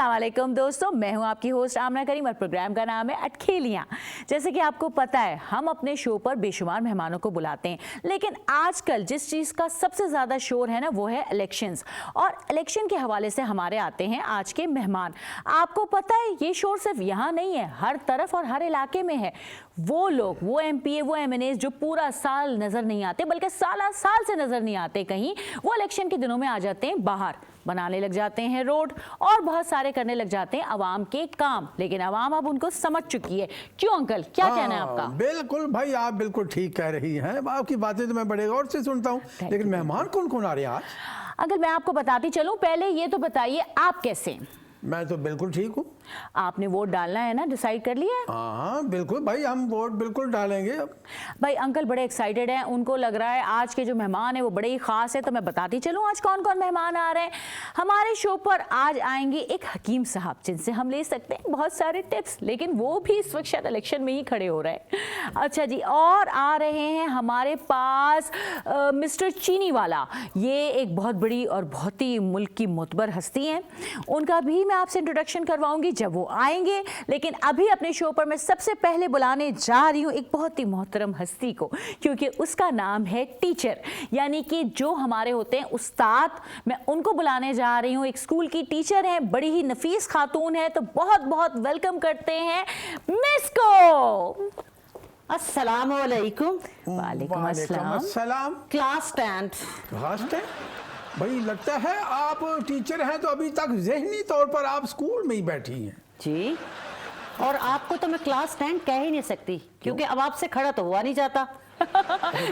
अस्सलाम वालेकुम दोस्तों, मैं हूं आपकी होस्ट आमना करीम और प्रोग्राम का नाम है अटखेलियां। जैसे कि आपको पता है, हम अपने शो पर बेशुमार मेहमानों को बुलाते हैं, लेकिन आजकल जिस चीज़ का सबसे ज़्यादा शोर है ना, वो है इलेक्शंस। और इलेक्शन के हवाले से हमारे आते हैं आज के मेहमान। आपको पता है, ये शोर सिर्फ यहाँ नहीं है, हर तरफ और हर इलाके में है। वो लोग, वो एमपीए, वो एमएनएस जो पूरा साल नज़र नहीं आते, बल्कि साल से नज़र नहीं आते कहीं, वो इलेक्शन के दिनों में आ जाते हैं बाहर, बनाने लग जाते हैं रोड और बहुत सारे करने लग जाते हैं अवाम के काम। लेकिन अवाम अब उनको समझ चुकी है। क्यों अंकल, क्या कहना है आपका? बिल्कुल भाई, आप बिल्कुल ठीक कह रही हैं। आपकी बातें तो मैं बड़े गौर से सुनता हूँ, लेकिन मेहमान कौन कौन आ रहे हैं आज? अंकल मैं आपको बताती चलूं, पहले ये तो बताइए आप कैसे हैं? मैं तो बिल्कुल ठीक हूँ। आपने वोट डालना है ना, डिसाइड कर लिया है? हाँ बिल्कुल भाई, हम वोट बिल्कुल डालेंगे। भाई अंकल बड़े एक्साइटेड हैं, उनको लग रहा है आज के जो मेहमान है वो बड़े ही खास है। तो मैं बताती चलूँ आज कौन कौन मेहमान आ रहे हैं। हमारे शो पर आज आएंगे एक हकीम साहब, जिनसे हम ले सकते हैं बहुत सारे टिप्स, लेकिन वो भी इस वक्त शायद इलेक्शन में ही खड़े हो रहे हैं। अच्छा जी, और आ रहे हैं हमारे पास मिस्टर चीनी वाला। ये एक बहुत बड़ी और बहुत ही मुल्क की मोतबर हस्ती हैं। उनका भी मैं आपसे इंट्रोडक्शन करवाऊंगी जब वो आएंगे, लेकिन अभी अपने शो पर मैं सबसे पहले बुलाने जा रही हूँ एक बहुत ही मोहतरम हस्ती को, क्योंकि उसका नाम है टीचर, यानी कि जो हमारे होते हैं उस्ताद। मैं उनको बुलाने जा रही हूँ। एक स्कूल की टीचर हैं, बड़ी ही नफीस खातून है, तो बहुत बहुत वेलकम करते हैं मिस को। अस्सलाम वालेकुम। वालेकुम अस्सलाम। क्लास 10। क्लास 10? भाई लगता है आप टीचर हैं, तो अभी तक ज़हनी तौर पर आप स्कूल में ही बैठी हैं। जी, और आपको तो मैं क्लास 10 कह ही नहीं सकती, क्योंकि अब आपसे खड़ा तो हुआ नहीं जाता।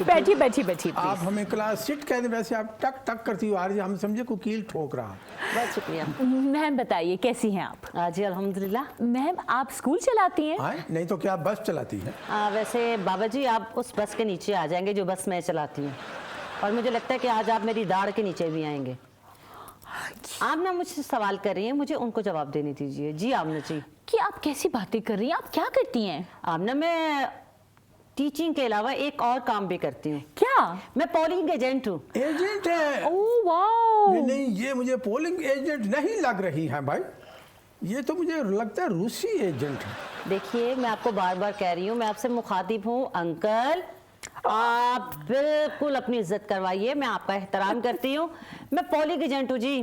बैठी बैठी बैठी। आप हमें क्लास सिट कह दें, वैसे आप टक टक करती हो आ रही, हम समझे कोई कील ठोक रहा। बहुत शुक्रिया। मैम बताइए कैसी हैं आप? जी अल्हम्दुलिल्लाह। मैम आप स्कूल चलाती हैं? नहीं तो क्या बस चलाती हैं? वैसे बाबा जी, आप उस बस के नीचे आ जाएंगे जो बस मैं चलाती हूँ, और मुझे लगता है कि आज आप मेरी दाढ़ के नीचे भी आएंगे। आप ना मुझसे सवाल कर रही हैं, मुझे उनको जवाब देने दीजिए। जी आमना जी। कि आप कैसी बातें कर रही हैं? आप क्या करती हैं? आमना, मैं टीचिंग के अलावा एक और काम भी करती हूँ। क्या? मैं पोलिंग एजेंट हूँ। एजेंट है? Oh wow. नहीं, ये मुझे पोलिंग एजेंट नहीं लग रही है भाई, ये तो मुझे लगता है रूसी एजेंट है। देखिए, मैं आपको बार बार कह रही हूँ, मैं आपसे मुखातिब हूँ। अंकल, आप बिल्कुल अपनी इज्जत करवाइए, मैं आपका एहतराम करती हूँ। मैं पोलिंग एजेंट हूँ जी।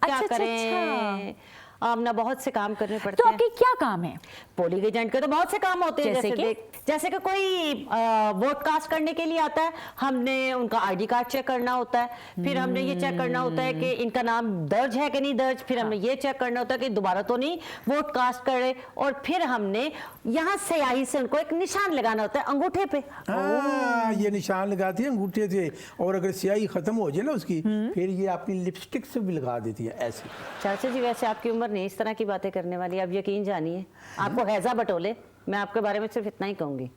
क्या अच्छा, करें, आमना बहुत से काम करने पड़ते तो हैं। आपके क्या काम है? पोलिंग एजेंट के तो बहुत से काम होते हैं, जैसे कि कोई वोट कास्ट करने के लिए आता है, हमने उनका आईडी कार्ड चेक करना होता है, फिर हमने ये चेक करना होता है कि इनका नाम दर्ज है कि नहीं दर्ज, फिर हमने ये चेक करना होता है कि दोबारा तो नहीं वोट कास्ट करे, और फिर हमने यहाँ स्याही से उनको एक निशान लगाना होता है अंगूठे पे। ये निशान लगाती है अंगूठे से, और अगर स्याही खत्म हो जाए ना उसकी, फिर ये अपनी लिपस्टिक से भी लगा देती है ऐसे। चाचा जी, वैसे आपकी उम्र नहीं इस तरह की बातें करने वाली, अब यकीन जानिए। आपको हैजा बटोले, मैं आपके बारे में सिर्फ इतना ही कहूंगी।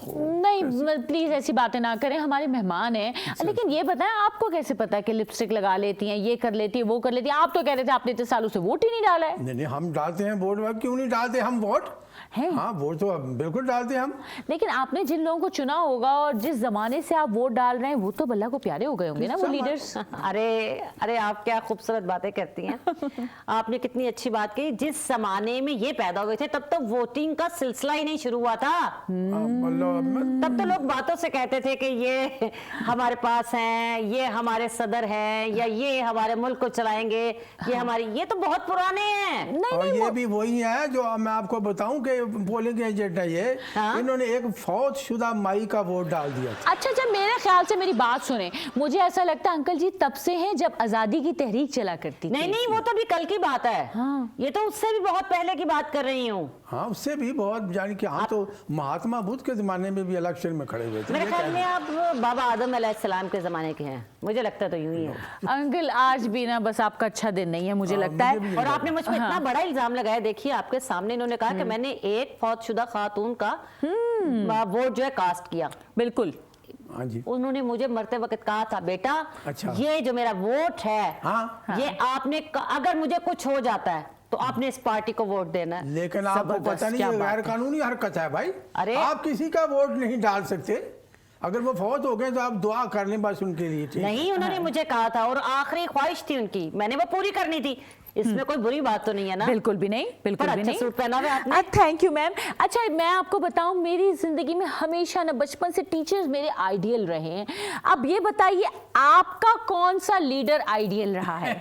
नहीं प्लीज ऐसी बातें ना करें, हमारे मेहमान हैं। लेकिन ये बताएं, आपको कैसे पता कि लिपस्टिक लगा लेती हैं, ये कर लेती है, वो कर लेती है? आप तो कह रहे थे आपने इतने सालों से वोट ही नहीं डाला है। नहीं, हम डालते हैं वोट। क्यों नहीं डालते हम वोट? हाँ, वोट तो बिल्कुल डालते हैं हम। लेकिन आपने जिन लोगों को चुना होगा और जिस जमाने से आप वोट डाल रहे हैं, वो तो बल्ला को प्यारे हो गए होंगे ना वो लीडर्स। अरे आप क्या खूबसूरत बातें करती हैं। आपने कितनी अच्छी बात की। जिस जमाने में ये पैदा हुए थे, तब तो वोटिंग का सिलसिला ही नहीं शुरू हुआ था। तब तो लोग बातों से कहते थे कि ये हमारे पास हैं, ये हमारे सदर हैं, या ये हमारे मुल्क को चलाएंगे, ये हमारी, ये तो बहुत पुराने हैं। और ये भी वही है जो मैं आपको बताऊं कि पोलिंग एजेंट है ये। इन्होंने एक फौतशुदा माई का वोट डाल दिया था। अच्छा, जब मेरे ख्याल से मेरी बात सुने, मुझे ऐसा लगता है अंकल जी तब से हैं जब आजादी की तहरीक चला करती थी। नहीं, वो तो भी कल की बात है। ये तो उससे भी बहुत पहले की बात कर रही हूँ। हाँ, उससे भी बहुत, यानी कि हाँ, तो महात्मा बुद्ध के जमाने में भी इलेक्शन में खड़े हुए थे। मेरे ख्याल में आप बाबा आदम अलैहिस्सलाम के जमाने के हैं, मुझे लगता है तो यूं ही है। अंकल आज भी ना बस आपका अच्छा दिन नहीं है, मुझे लगता है। और आपने मुझ पर इतना बड़ा इल्जाम लगाया। देखिए, आपके सामने इन्होंने कहा कि मैंने एक फौतशुदा खातून का वोट जो है कास्ट किया। बिल्कुल। हाँ जी। उन्होंने मुझे मरते वक्त कहा था, बेटा अच्छा, ये जो मेरा वोट है, ये आपने, अगर मुझे कुछ हो जाता है तो आपने इस पार्टी को वोट देना है। लेकिन आपको पता नहीं ये गैर कानूनी हरकत है भाई। अरे आप किसी का वोट नहीं डाल सकते। अगर वो फौत हो गए तो आप दुआ कर लें बस उनके लिए। नहीं, उन्होंने मुझे कहा था, और आखिरी ख्वाहिश थी उनकी, मैंने वो पूरी करनी थी। इसमें कोई बुरी बात तो नहीं है ना? बिल्कुल भी नहीं, बिल्कुल पर भी अच्छा नहीं। सूट पहना हुआ है आपने। Thank you ma'am. अच्छा मैं आपको बताऊं, मेरी जिंदगी में हमेशा ना बचपन से टीचर्स मेरे आइडियल रहे हैं। अब ये बताइए आपका कौन सा लीडर आइडियल रहा है?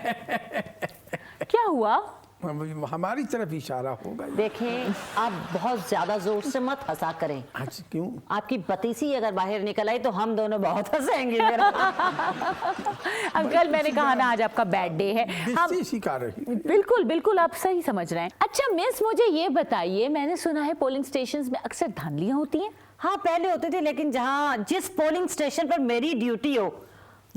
क्या हुआ? हमारी तरफ इशारा होगा। देखें, आप बहुत ज्यादा जोर से मत हंसा करें। अच्छा क्यों? आपकी बतीसी अगर बाहर निकल आई तो हम दोनों बहुत हंसेंगे फिर। अंकल मैंने कहा ना आज आपका बैड डे है। हम दिस्ती शिकार रही। बिल्कुल बिल्कुल आप सही समझ रहे हैं। अच्छा मिस मुझे ये बताइए, मैंने सुना है पोलिंग स्टेशंस में अक्सर धांधलियां होती हैं। हाँ पहले होते थे, लेकिन जिस पोलिंग स्टेशन पर मेरी ड्यूटी हो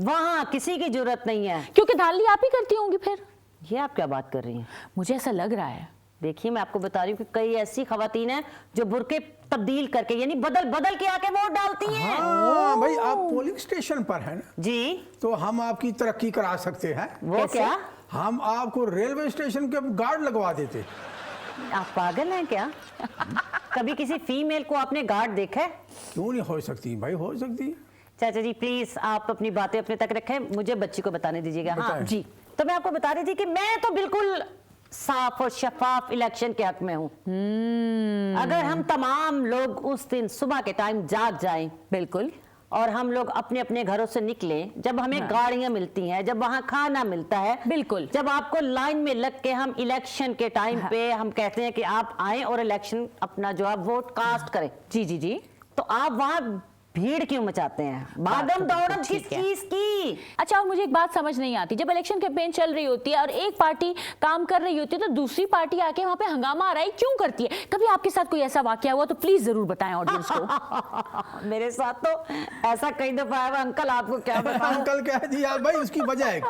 वहां किसी की जरूरत नहीं है। क्योंकि धांधली आप ही करती होंगी फिर। ये आप क्या बात कर रही हैं? मुझे ऐसा लग रहा है। देखिए मैं आपको बता रही हूँ कि कई ऐसी खवातीन हैं जो बुरके तब्दील करके यानी बदल बदल के आके वोट डालती हैं। हाँ भाई, आप पोलिंग स्टेशन पर हैं ना, जी तो हम आपकी तरक्की करा सकते हैं। वो कैसे? क्या? हम आपको रेलवे स्टेशन के गार्ड लगवा देते। आप पागल हैं क्या? कभी किसी फीमेल को आपने गार्ड देखा है? क्यों नहीं हो सकती भाई, हो सकती है। चाचा जी प्लीज आप अपनी बातें अपने तक रखें, मुझे बच्ची को बताने दीजिएगा। हाँ बताएं। जी, तो मैं आपको बता रही थी कि मैं तो बिल्कुल साफ और शफाफ इलेक्शन के हक में हूँ। अगर हम तमाम लोग उस दिन सुबह के टाइम जाग जाएं बिल्कुल। और हम लोग अपने अपने घरों से निकलें, जब हमें गाड़ियां मिलती हैं, जब वहां खाना मिलता है, बिल्कुल। जब आपको लाइन में लग के हम इलेक्शन के टाइम पे हम कहते हैं कि आप आए और इलेक्शन अपना जो आप वोट कास्ट करें, जी जी जी। तो आप वहां भीड़ क्यों मचाते हैं? भागम दौड़म किस ठीक है। चीज की? अच्छा और मुझे एक बात समझ नहीं आती, जब इलेक्शन कैंपेन चल रही होती है और एक पार्टी काम कर रही होती है तो दूसरी पार्टी आके वहां पे हंगामा आ रहा है क्यों करती है? कभी आपके साथ कोई ऐसा वाकया हुआ तो प्लीज जरूर बताएं ऑडियंस को। मेरे साथ तो ऐसा कई दफा है अंकल, आपको क्या बताऊं। अंकल कह दिया भाई, उसकी वजह है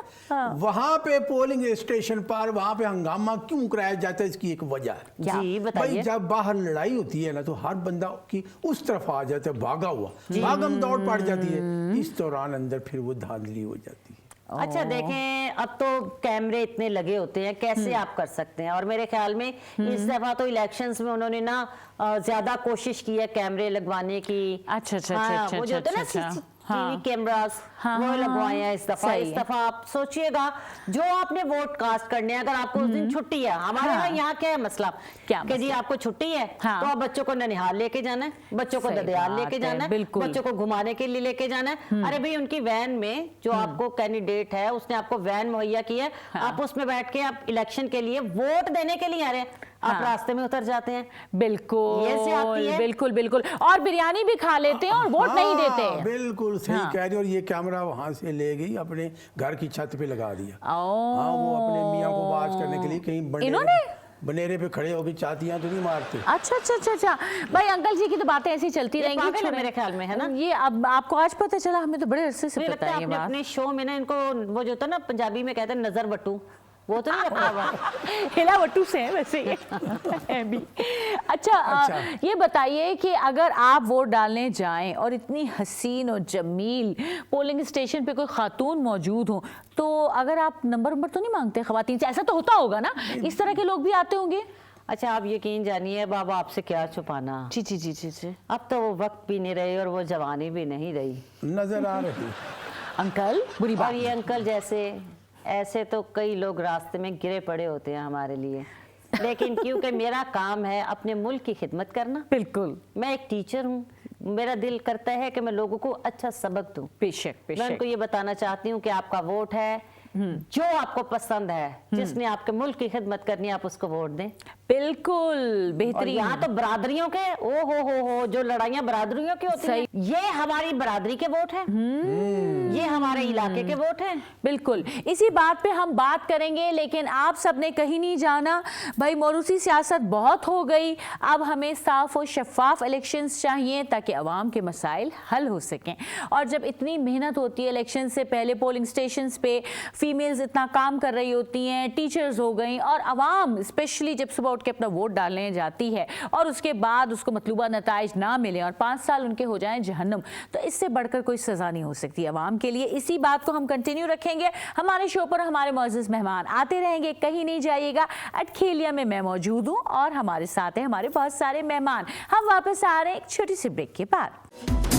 वहां पे पोलिंग स्टेशन पर वहां पे हंगामा क्यों कराया जाता है, इसकी एक वजह है। क्या? जी भाई बताइए। जब बाहर लड़ाई होती है ना तो हर बंदा की उस तरफ आ जाता है, भागा हुआ, भागम दौड़ पड़ जाती है। इस दौरान अंदर फिर वो धांधली हो जाती है। अच्छा देखें, अब तो कैमरे इतने लगे होते हैं, कैसे आप कर सकते हैं? और मेरे ख्याल में इस दफा तो इलेक्शंस में उन्होंने ना ज्यादा कोशिश की है कैमरे लगवाने की। अच्छा अच्छा हाँ, अच्छा वो जो होते हैं ना अच्छा, अच्छा। CCTV कैमरास, हाँ, वो हाँ, लगवाए हैं इस दफा। सही इस है। दफा आप सोचिएगा, जो आपने वोट कास्ट करने हैं, अगर आपको उस दिन छुट्टी है, हमारे हाँ। यहाँ यहाँ क्या है मसला, क्या कि जी मसला? आपको छुट्टी है हाँ। तो आप बच्चों को ननिहाल लेके जाना है, बच्चों को सही ददयाल बात लेके है, जाना है, बिल्कुल। बच्चों को घुमाने के लिए लेके जाना है। अरे भाई उनकी वैन में जो आपको कैंडिडेट है उसने आपको वैन मुहैया की है, आप उसमें बैठ के आप इलेक्शन के लिए वोट देने के लिए आ रहे हैं, आप रास्ते में उतर जाते हैं। बिल्कुल ये से आती है। बिल्कुल बिल्कुल। और बिरयानी भी खा लेते हैं और वोट नहीं हाँ, देते। बिल्कुल सही हाँ। कह रही हो। और ये कैमरा वहां से ले गई, अपने घर की छत पे लगा दिया। ओ। हाँ, वो अपने मियाँ को बात करने के लिए कहीं इन्होंने? बनेरे पे खड़े होकर चातियां तो नहीं मारते। अच्छा अच्छा अच्छा अच्छा। भाई अंकल जी की तो बातें ऐसी चलती ये रहेंगी। पागल है छोड़ें। मेरे ख्याल में, है ना? ये अब आपको आज पता चला, हमें तो बड़े अरसे से मुझे पता लगता है है ये आपने बात। अपने शो में ना इनको वो जो होता है ना पंजाबी में कहते हैं नजर बट्टू, वो तो नहीं रखा हुआ। हिला वट्टू से है वैसे ये है भी। अच्छा, ये बताइए कि अगर आप वोट डालने जाएं और इतनी हसीन और जमील पोलिंग स्टेशन पे कोई खातून मौजूद हो तो अगर आप नंबर तो नहीं मांगते खवातीन से? ऐसा तो होता होगा ना, इस तरह के लोग भी आते होंगे। अच्छा आप यकीन जानिए बाबा, आपसे क्या छुपाना। जी जी जी जी जी। अब तो वो वक्त भी नहीं रही और वो जवानी भी नहीं रही। नजर आ रही। अंकल बुरी और बात ये अंकल जैसे ऐसे तो कई लोग रास्ते में गिरे पड़े होते हैं हमारे लिए, लेकिन क्योंकि मेरा काम है अपने मुल्क की खिदमत करना, बिल्कुल। मैं एक टीचर हूँ, मेरा दिल करता है कि मैं लोगों को अच्छा सबक दूं। बेशक मैं बेशक। उनको ये बताना चाहती हूँ कि आपका वोट है, जो आपको पसंद है, जिसने आपके मुल्क की खिदमत करनी है, आप उसको वोट दें। बिल्कुल और बेहतरीन। यहाँ तो बरादरियों के ओ हो जो लड़ाइयाँ बरादरियों की होती हैं, ये हमारी बरादरी के वोट हैं, ये हमारे इलाके के वोट हैं। बिल्कुल इसी बात पे हम बात करेंगे, लेकिन आप सबने कहीं नहीं जाना भाई। मौरूसी सियासत बहुत हो गई, अब हमें साफ और शफाफ इलेक्शंस चाहिए ताकि अवाम के मसाइल हल हो सकें। और जब इतनी मेहनत होती है इलेक्शन से पहले, पोलिंग स्टेशंस पे फीमेल्स इतना काम कर रही होती हैं, टीचर्स हो गई, और अवाम स्पेशली जब सुबह उठ के अपना वोट डालने जाती है और उसके बाद उसको मतलूबा नताइज ना मिले और 5 साल उनके हो जाएं जहन्नुम, तो इससे बढ़कर कोई सज़ा नहीं हो सकती अवाम के लिए। इसी बात को हम कंटिन्यू रखेंगे। हमारे शो पर हमारे मौजूद मेहमान आते रहेंगे, कहीं नहीं जाइएगा। अटखेलिया में मैं मौजूद हूँ और हमारे साथ हैं हमारे बहुत सारे मेहमान। हम वापस आ रहे हैं एक छोटी सी ब्रेक के बाद।